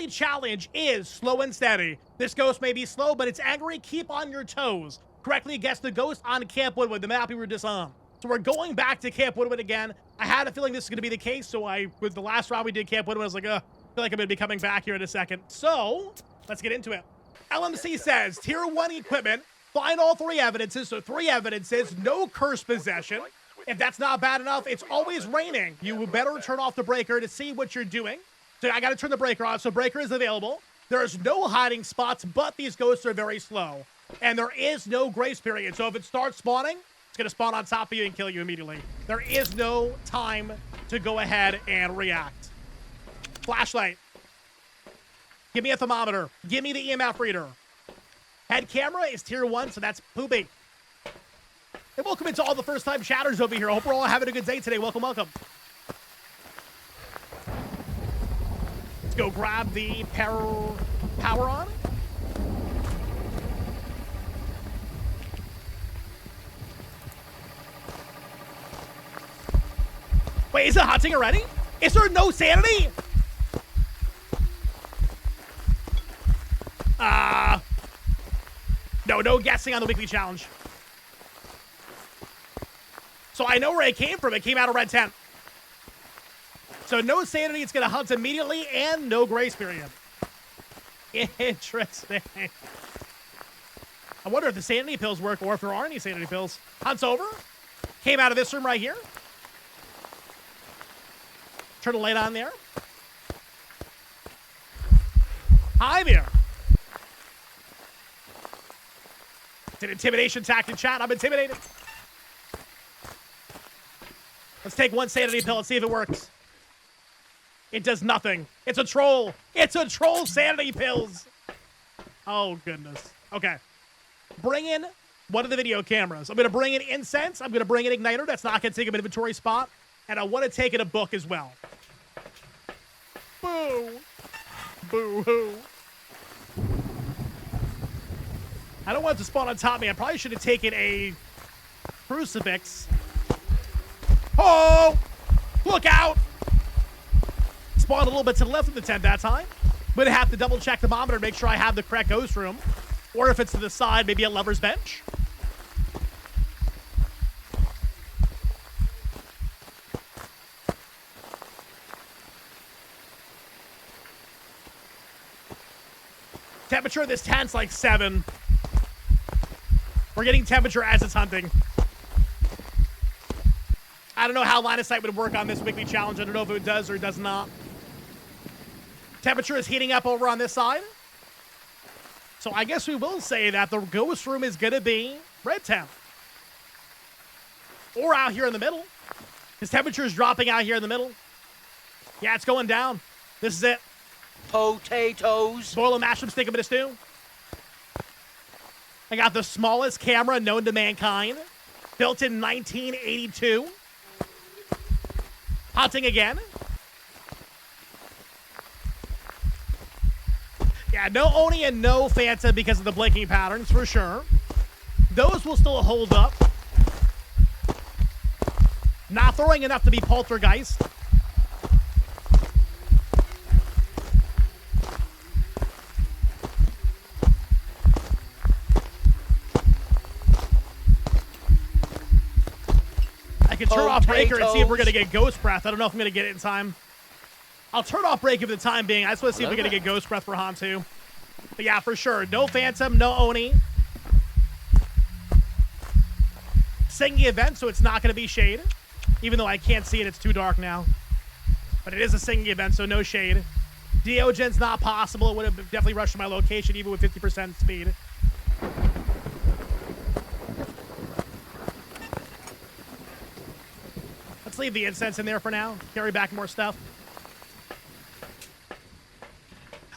weekly challenge is slow and steady. This ghost may be slow, but it's angry. Keep on your toes. Correctly guess the ghost on Camp Woodwind, the map we were just on. So we're going back to Camp Woodwind again. I had a feeling this is going to be the case, so with the last round we did Camp Woodwind, I was like, I feel like I'm going to be coming back here in a second. So, let's get into it. LMC says, Tier 1 equipment, find all 3 evidences. So 3 evidences, no curse possession. If that's not bad enough, it's always raining. You better turn off the breaker to see what you're doing. So I got to turn the breaker on. So breaker is available. There's no hiding spots, but these ghosts are very slow. And there is no grace period. So if it starts spawning, it's going to spawn on top of you and kill you immediately. There is no time to go ahead and react. Flashlight. Give me a thermometer. Give me the EMF reader. Head camera is tier 1, so that's poopy. And welcome into all the first-time chatters over here. I hope we're all having a good day today. Welcome, welcome. Let's go grab the power on. Wait, is it hunting already? Is there no sanity? No guessing on the weekly challenge. So I know where it came from. It came out of red tent. So no sanity. It's going to hunt immediately and no grace period. Interesting. I wonder if the sanity pills work or if there are any sanity pills. Hunt's over. Came out of this room right here. Turn the light on there. Hi there. It's an intimidation tactic, chat. I'm intimidated. Let's take 1 sanity pill and see if it works. It does nothing. It's a troll. It's a troll sanity pills. Oh, goodness. Okay. Bring in one of the video cameras. I'm going to bring in incense. I'm going to bring in igniter. That's not going to take an inventory spot. And I want to take in a book as well. Boo. Boo-hoo. I don't want it to spawn on top of me. I probably should have taken a crucifix. Oh! Look out! Spawned a little bit to the left of the tent that time. I'm going to have to double check the thermometer to make sure I have the correct ghost room. Or if it's to the side, maybe a lover's bench. Temperature of this tent's like 7. We're getting temperature as it's hunting. I don't know how line of sight would work on this weekly challenge. I don't know if it does or does not. Temperature is heating up over on this side. So I guess we will say that the ghost room is going to be red temp. Or out here in the middle. His temperature is dropping out here in the middle. Yeah, it's going down. This is it. Potatoes. Boil a mashed up stick of a stew. I got the smallest camera known to mankind. Built in 1982. Hunting again. Yeah, no Oni and no Phantom because of the blinking patterns for sure. Those will still hold up. Not throwing enough to be poltergeist. I can turn off breaker and see if we're going to get ghost breath. I don't know if I'm going to get it in time. I'll turn off breaker for the time being. I just want to see if we're going to get ghost breath for Hantu. But yeah, for sure. No Phantom, no Oni. Singing event, so it's not going to be shade. Even though I can't see it, it's too dark now. But it is a singing event, so no shade. Diogen's not possible. It would have definitely rushed to my location, even with 50% speed. Let's leave the incense in there for now. Carry back more stuff.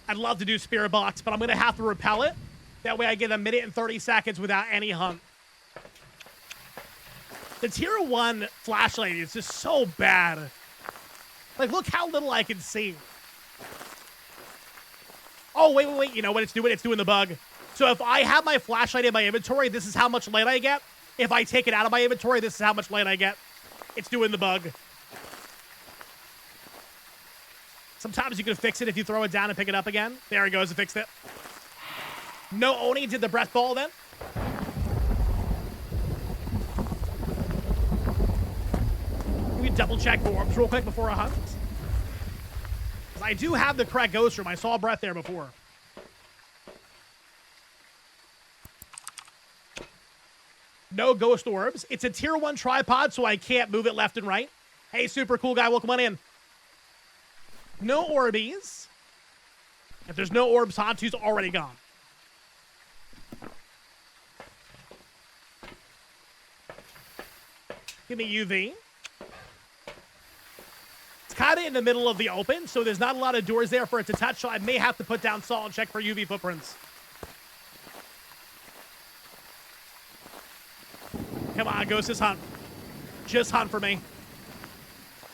I'd love to do Spirit Box, but I'm going to have to repel it. That way I get 1 minute and 30 seconds without any hunt. The tier 1 flashlight is just so bad. Like, look how little I can see. Oh, wait. You know what it's doing? It's doing the bug. So if I have my flashlight in my inventory, this is how much light I get. If I take it out of my inventory, this is how much light I get. It's doing the bug. Sometimes you can fix it if you throw it down and pick it up again. There he goes, it fixed it. No Oni did the breath ball then. Can we double check for orbs real quick before I hunt? I do have the correct ghost room. I saw a breath there before. No ghost orbs. It's a tier 1 tripod, so I can't move it left and right. Hey, super cool guy, welcome on in. No Orbeez. If there's no orbs, Hantu's already gone. Give me UV. It's kind of in the middle of the open, so there's not a lot of doors there for it to touch, so I may have to put down salt and check for UV footprints. Come on, Ghost, just hunt. Just hunt for me.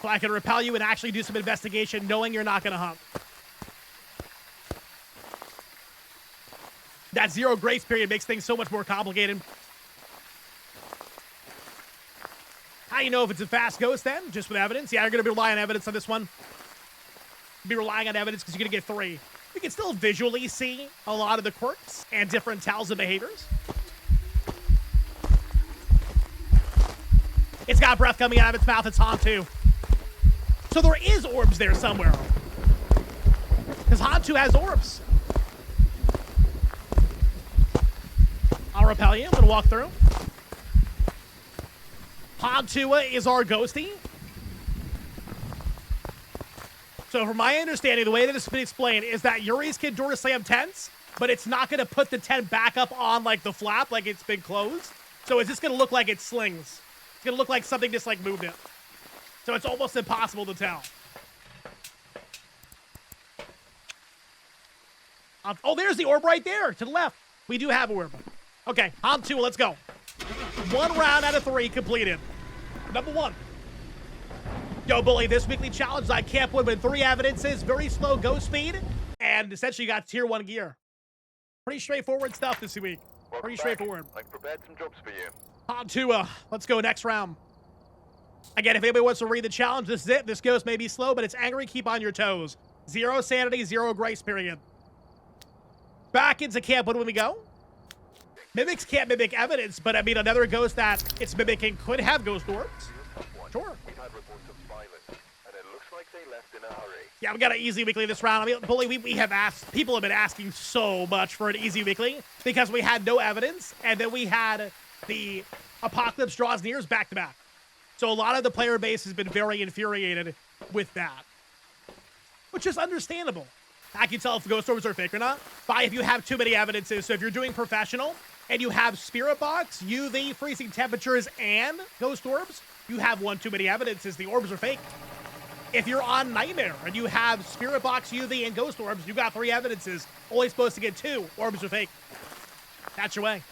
So I can repel you and actually do some investigation knowing you're not going to hunt. That 0 grace period makes things so much more complicated. How do you know if it's a fast ghost then? Just with evidence? Yeah, you're going to be relying on evidence on this one. Be relying on evidence because you're going to get 3. You can still visually see a lot of the quirks and different tells and behaviors. It's got breath coming out of its mouth. It's Hantu. So there is orbs there somewhere. Because Hantu has orbs. I'll repel you. I'm going to walk through. Hantua is our ghosty. So from my understanding, the way that it's been explained is that Yuri's can door slam tents, but it's not going to put the tent back up on like the flap like it's been closed. So it's just going to look like it slings. It's going to look like something just like moved it. So it's almost impossible to tell. Oh, there's the orb right there to the left. We do have an orb. Okay, Hantua, let's go. 1 round out of 3 completed. Number 1. Yo, Bully, this weekly challenge is on Camp Woodwind. 3 evidences, very slow ghost speed, and essentially you got tier 1 gear. Pretty straightforward stuff this week. Pretty straightforward. I prepared some jobs for you. Hantua, let's go next round. Again, if anybody wants to read the challenge, this is it. This ghost may be slow, but it's angry. Keep on your toes. 0 sanity, 0 grace period. Back into Camp Woodwind we go. Mimics can't mimic evidence, but I mean, another ghost that it's mimicking could have ghost orbs. Sure. We've had reports of violence, and it looks like they left in a hurry. Yeah, we got an easy weekly this round. I mean, Bully, we have asked, people have been asking so much for an easy weekly because we had no evidence, and then we had the Apocalypse Draws Nears back to back. So a lot of the player base has been very infuriated with that, which is understandable. I can tell if ghost orbs are fake or not by if you have too many evidences. So if you're doing professional and you have Spirit Box, UV, freezing temperatures, and ghost orbs, you have one too many evidences. The orbs are fake. If you're on Nightmare and you have Spirit Box, UV, and ghost orbs, you got 3 evidences. Only supposed to get 2. Orbs are fake. That's your way.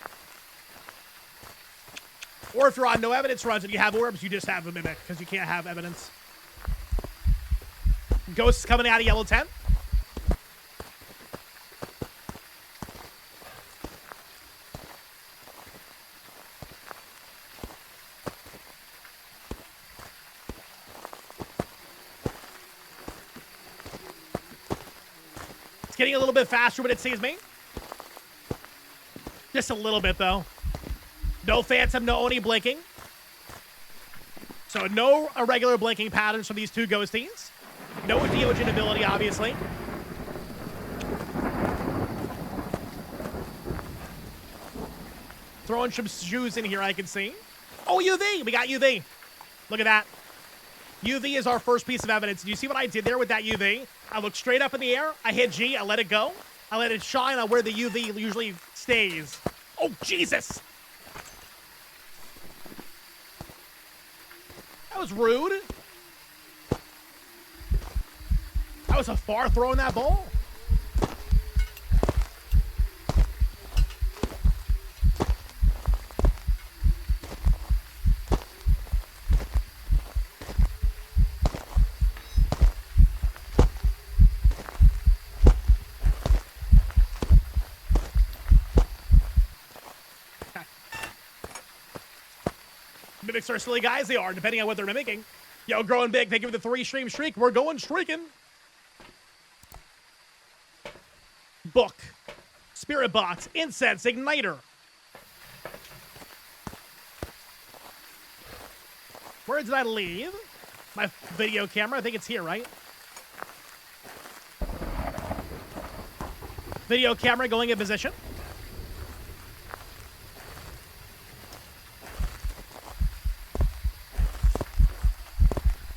Or if you're on no evidence runs and you have orbs, you just have a mimic because you can't have evidence. Ghosts coming out of yellow tent. It's getting a little bit faster when it sees me. Just a little bit, though. No Phantom, no Oni blinking. So no irregular blinking patterns from these 2 ghosties. No Deogen ability, obviously. Throwing some shoes in here, I can see. Oh, UV! We got UV. Look at that. UV is our first piece of evidence. Do you see what I did there with that UV? I looked straight up in the air. I hit G. I let it go. I let it shine on where the UV usually stays. Oh, Jesus! That was rude. That was a far throw in that ball. Mimics are silly guys, they are, depending on what they're mimicking. Yo, growing big, thank you for the 3 stream streak. We're going streaking. Book, Spirit Box, Incense, Igniter. Where did I leave? My video camera, I think it's here, right? Video camera going in position.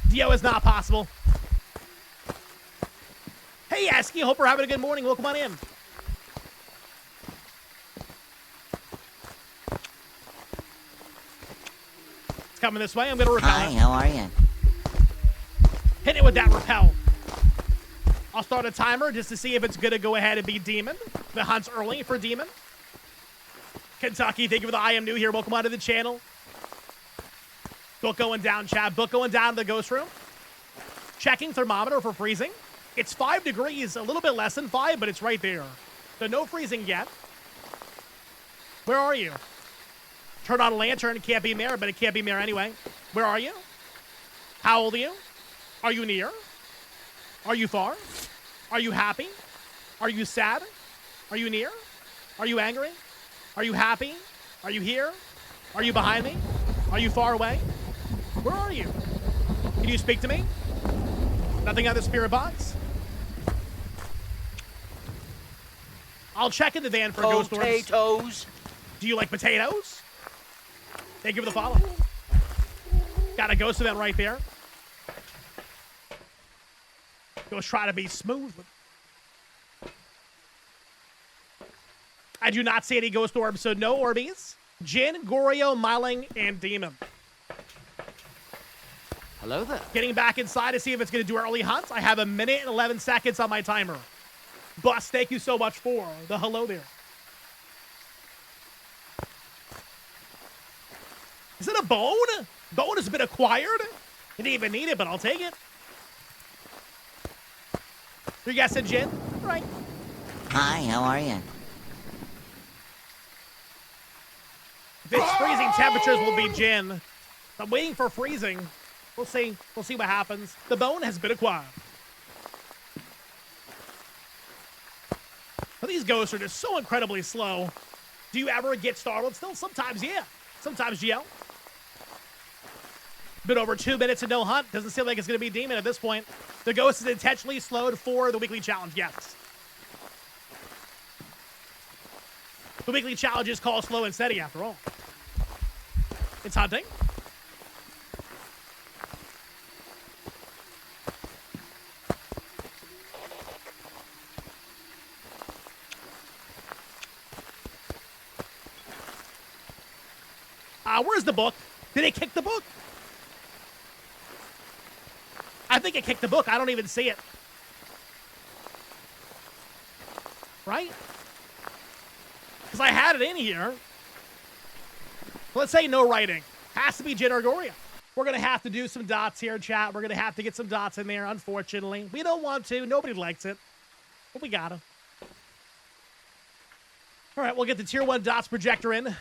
Dio is not possible. Hey, Asky, hope we're having a good morning. Welcome on in. It's coming this way. I'm going to repel Hi, it. how are you? Hit it with that repel. I'll start a timer just to see if it's going to go ahead and be Demon. The hunt's early for Demon. Kentucky, thank you for the I am new here. Welcome onto the channel. Book going down, Chad. Book going down to the ghost room. Checking thermometer for freezing. It's 5 degrees, a little bit less than 5, but it's right there. So no freezing yet. Where are you? Turn on a lantern. It can't be Mare, but it can't be Mare anyway. Where are you? How old are you? Are you near? Are you far? Are you happy? Are you sad? Are you near? Are you angry? Are you happy? Are you here? Are you behind me? Are you far away? Where are you? Can you speak to me? Nothing on the spirit box? I'll check in the van for ghost orbs. Potatoes. Do you like potatoes? Thank you for the follow. Got a ghost event right there. Ghost try to be smooth. I do not see any ghost orbs, so no Orbeez. Jin, Goryo, Myling, and Demon. Hello there. Getting back inside to see if it's going to do early hunts. I have 1 minute and 11 seconds on my timer. Bus, thank you so much for the hello there. Is it a bone? Bone has been acquired? Didn't even need it, but I'll take it. You're guessing Jin? Right. Hi, how are you? If it's freezing temperatures, will be Jin. I'm waiting for freezing. We'll see. We'll see what happens. The bone has been acquired. But these ghosts are just so incredibly slow. Do you ever get startled still? Sometimes, yeah. Sometimes, GL. Been over 2 minutes and no hunt. Doesn't seem like it's going to be Demon at this point. The ghost is intentionally slowed for the weekly challenge, yes. The weekly challenge is called Slow and Steady, after all. It's hunting. Where's the book? Did it kick the book? I think it kicked the book. I don't even see it. Right? Because I had it in here. Let's say no writing. Has to be Jin or Goryo. We're going to have to do some dots here, chat. We're going to have to get some dots in there, unfortunately. We don't want to. Nobody likes it. But we got to. All right, we'll get the Tier 1 dots projector in.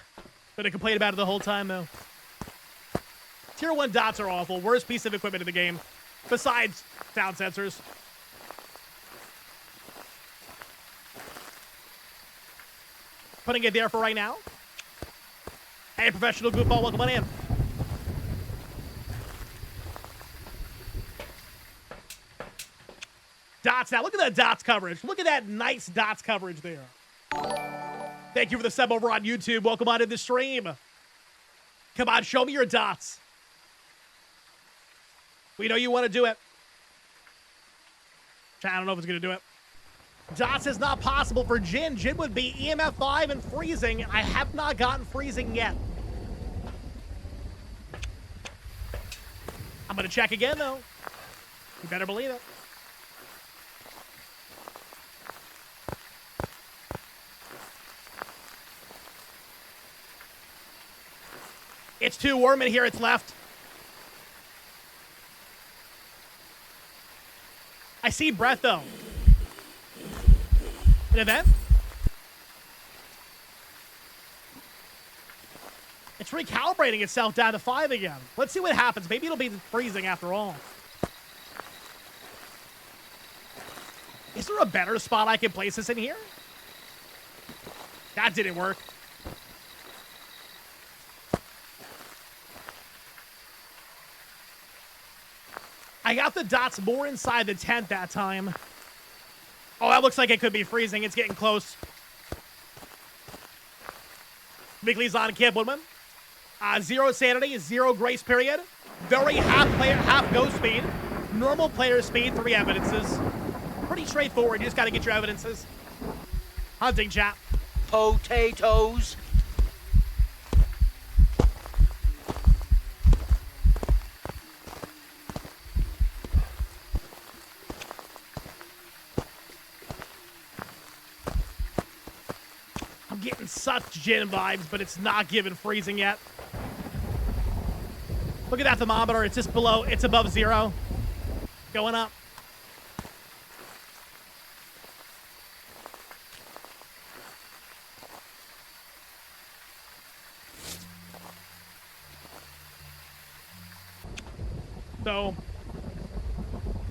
Gonna complain about it the whole time, though. Tier 1 dots are awful. Worst piece of equipment in the game. Besides sound sensors. Putting it there for right now. Hey, professional goofball, welcome on in. Dots now. Look at that dots coverage. Look at that nice dots coverage there. Thank you for the sub over on YouTube. Welcome on to the stream. Come on, show me your dots. We know you want to do it. I don't know if it's going to do it. Dots is not possible for Jin. Jin would be EMF 5 and freezing. I have not gotten freezing yet. I'm going to check again, though. You better believe it. It's too warm in here. It's left. I see breath, though. An event? It's recalibrating itself down to 5 again. Let's see what happens. Maybe it'll be freezing after all. Is there a better spot I can place this in here? That didn't work. I got the dots more inside the tent that time. Oh, that looks like it could be freezing. It's getting close. Weekly's on Camp Woodwind. 0 sanity, 0 grace period. Very half ghost speed. Normal player speed, 3 evidences. Pretty straightforward. You just got to get your evidences. Hunting chat. Potatoes. I'm getting such gin vibes, but it's not giving freezing yet. Look at that thermometer. It's just below. It's above 0. Going up. So,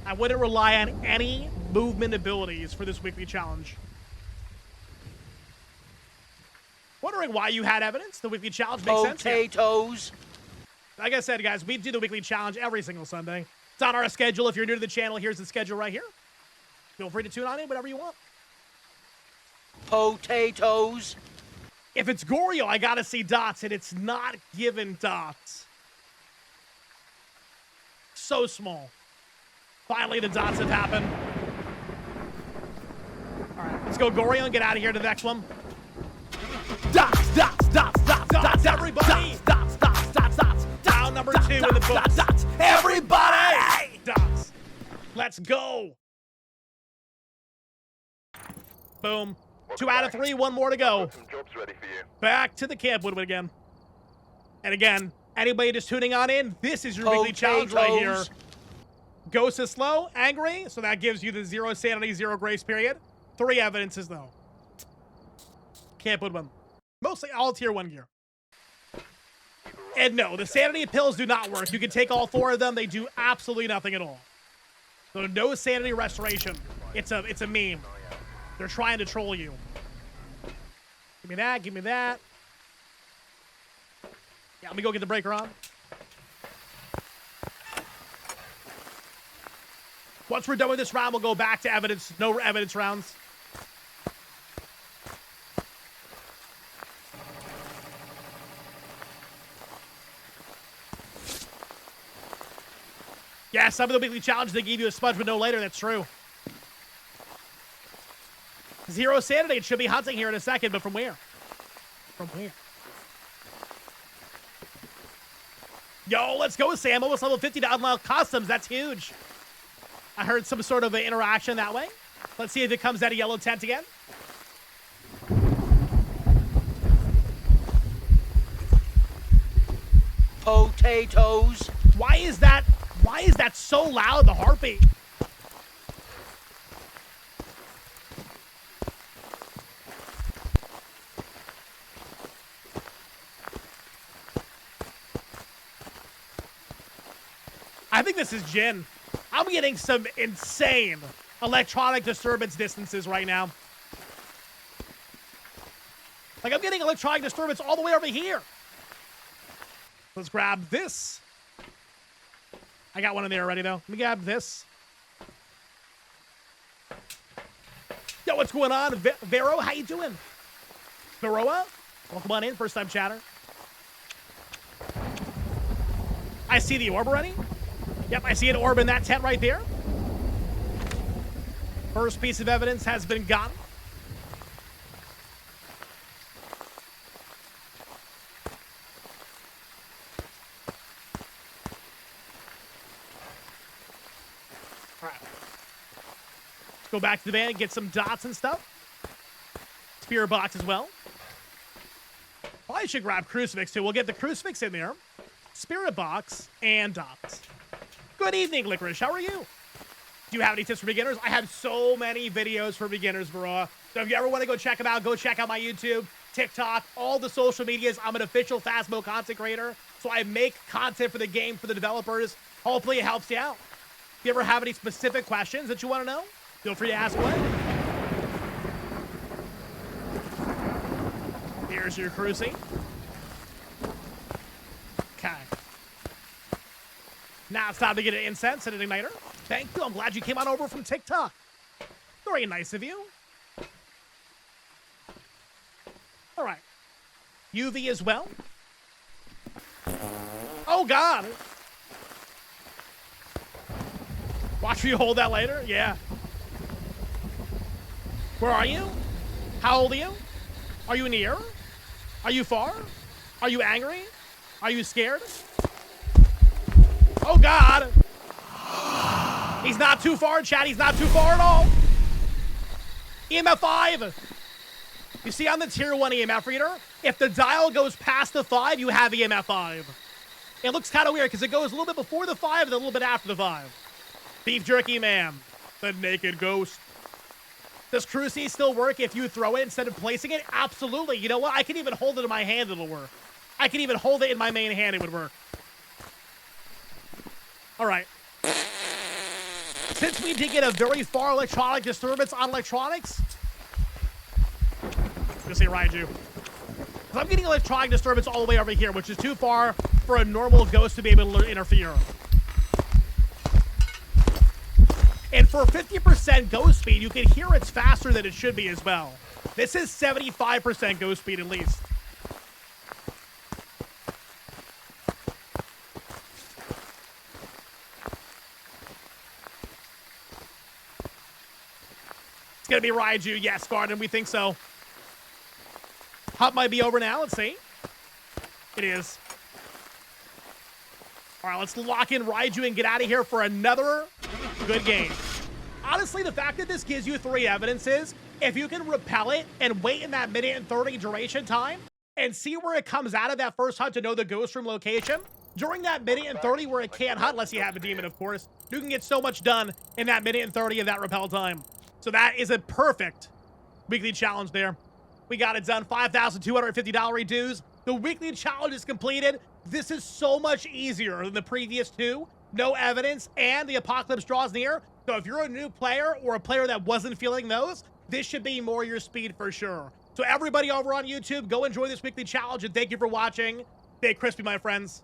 I wouldn't rely on any movement abilities for this weekly challenge. Wondering why you had evidence? The weekly challenge makes sense. Potatoes. Like I said, guys, we do the weekly challenge every single Sunday. It's on our schedule. If you're new to the channel, here's the schedule right here. Feel free to tune on in, whatever you want. Potatoes. If it's Goryo, I gotta see dots, and it's not given dots. So small. Finally, the dots have happened. All right, let's go Goryo and get out of here to the next one. Dots, dots, dots, dots, dots, everybody! Dots, dots, dots, dots. Down number 2 in the books. Dots, everybody! Dots. Let's go. Boom. 2 out of 3, 1 more to go. Some jobs ready for you. Back to the Camp Woodwind again. And again, anybody just tuning on in, this is your weekly challenge right here. Ghost is slow, angry, so that gives you the 0 sanity, 0 grace period. 3 evidences, though. Camp Woodwind. Mostly all tier 1 gear. And no, the sanity pills do not work. You can take all 4 of them. They do absolutely nothing at all. So no sanity restoration. It's a meme. They're trying to troll you. Give me that. Give me that. Yeah, let me go get the breaker on. Once we're done with this round, we'll go back to evidence. No evidence rounds. Yeah, some of the weekly challenges, they give you a smudge but no later. That's true. 0 sanity. It should be hunting here in a second, but from where? From where? Yo, let's go, Sam. Almost level 50 to unlock customs. That's huge. I heard some sort of an interaction that way. Let's see if it comes out of yellow tent again. Potatoes. Why is that so loud, the heartbeat? I think this is Jin. I'm getting some insane electronic disturbance distances right now. Like, I'm getting electronic disturbance all the way over here. Let's grab this. I got one in there already, though. Let me grab this. Yo, what's going on? Vero, how you doing? Veroa, welcome on in. First time chatter. I see the orb already. Yep, I see an orb in that tent right there. First piece of evidence has been gotten. All right. Let's go back to the van and get some dots and stuff. Spirit box as well. Probably should grab crucifix too. We'll get the crucifix in there. Spirit box and dots. Good evening, Licorice. How are you? Do you have any tips for beginners? I have so many videos for beginners, Veroa. So if you ever want to go check them out, go check out my YouTube, TikTok, all the social medias. I'm an official Phasmo content creator, so I make content for the game for the developers. Hopefully it helps you out. If you ever have any specific questions that you want to know, Feel free to ask away. Here's your cruising. Okay. Now it's time to get an incense and an igniter. Thank you. I'm glad you came on over from TikTok. Very nice of you. All right. UV as well. Oh, God. Watch me hold that later. Yeah. Where are you? How old are you? Are you near? Are you far? Are you angry? Are you scared? Oh, God. He's not too far, chat. He's not too far at all. EMF 5. You see on the tier 1 EMF reader, if the dial goes past the 5, you have EMF 5. It looks kind of weird because it goes a little bit before the 5 and then a little bit after the 5. Beef jerky man. The naked ghost. Does Cruci still work if you throw it instead of placing it? Absolutely. You know what? I can even hold it in my hand. It'll work. I can even hold it in my main hand. It would work. All right. Since we did get a very far electronic disturbance on electronics, I'm gonna say Raiju. Because I'm getting electronic disturbance all the way over here, which is too far for a normal ghost to be able to interfere. And for 50% ghost speed, you can hear it's faster than it should be as well. This is 75% ghost speed at least. It's gonna be Raiju. Yes, Garden, we think so. Hop might be over now. Let's see. It is. All right, let's lock in Raiju and get out of here for another good game. Honestly, the fact that this gives you 3 evidences, if you can repel it and wait in that minute and 30 duration time and see where it comes out of that first hunt to know the ghost room location, during that minute and 30 where it can't hunt, unless you have a demon, of course, you can get so much done in that minute and 30 of that repel time. So that is a perfect weekly challenge there. We got it done. $5,250 dues. The weekly challenge is completed. This is so much easier than the previous 2. No evidence, and the apocalypse draws near. So if you're a new player or a player that wasn't feeling those, this should be more your speed for sure. So everybody over on YouTube, go enjoy this weekly challenge, and thank you for watching. Stay crispy, my friends.